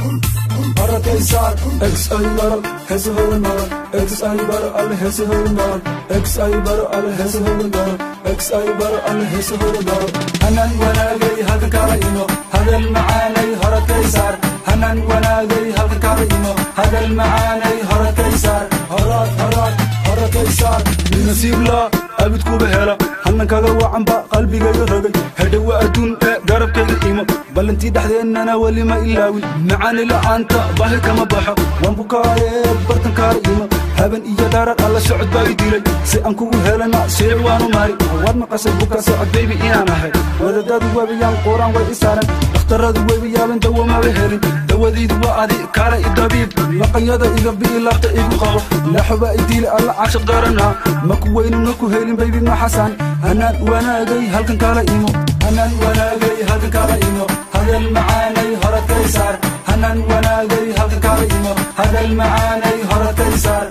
Harakaysaar X ay baral hesi hırnar X ay bar al hesi hırnar X ay bar al hesi hırnar X ay bar al hesi hırnar Hanan wanaagay halka kala imo hadal macaanay harakaysaar Hanan wanaagay halka kala imo hadal macaanay harakaysaar harakaysaar nasiib la abid ku behela hanan kaga wacanba qalbigayga ragay hadhawa adduun garabkayga imo balantii dhaxdeennana wali ma ilaawin macaani la'aanta baahi kama baxo waan bukaaye bartan kaala imo haben iyo dharar alla socod baa i dilay si aan kugu helana sheec waanu maari waad maqashay buka socod baybi inaan ahay wadadaadu webayaan quraan way i saaran dhakhtaradu webayaaban dawo maba helin dawadaydu waa adi kaala i dabiib laqanyada iga bi'i laabta igu qabo laxubaa i diila alla cashaq garanaa maku weynuna ku helin baybi ma xasaan hanaan wanaagay halkan kaala imo hanan wanaagay halkan kaala imo hadal macaanay harakaysaar hanan wanaagay halkan kaala imo hadal macaanay harakaysaar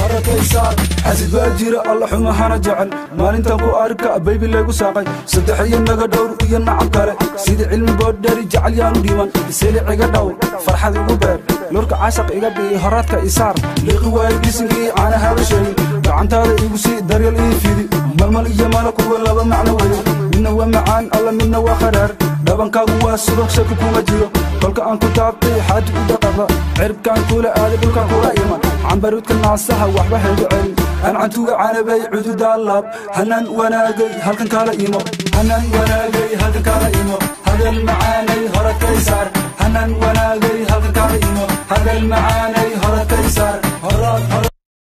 harakaysaar xasid baa jira alla xumahana jecel maalintan ku arka baybi laygu saaqay saddex iyo naga dhowr iyo nacab kale sidii cilmi boodhari jecel yaanu dhiman iselic iga dhow farxad igu beer lurka cashaq iga bi'i horaadka isaar liiqi waayo dhisinkii caanahaba sheegin gacantaada igu sii daryal ii fidi malmal iyo mala kuwa laba macno weyo midna waa macaan alla midna waa qaraar dhabankaagu waa subax shaki kuma jiro kolka aan ku taabtay xaaji u dhaqaqa ciribkaan kula aaday dhulkaan kula iman cambaruudka naasaha waxba haygu celin ancantuga canabay cududaa laab hanan wanaagay halkan kaala imo hanan wanaagay halkan kaala imo hadal macaanay harakaysaar hanan wanaagay halkan kaala imo hadal macaanay harakaysaar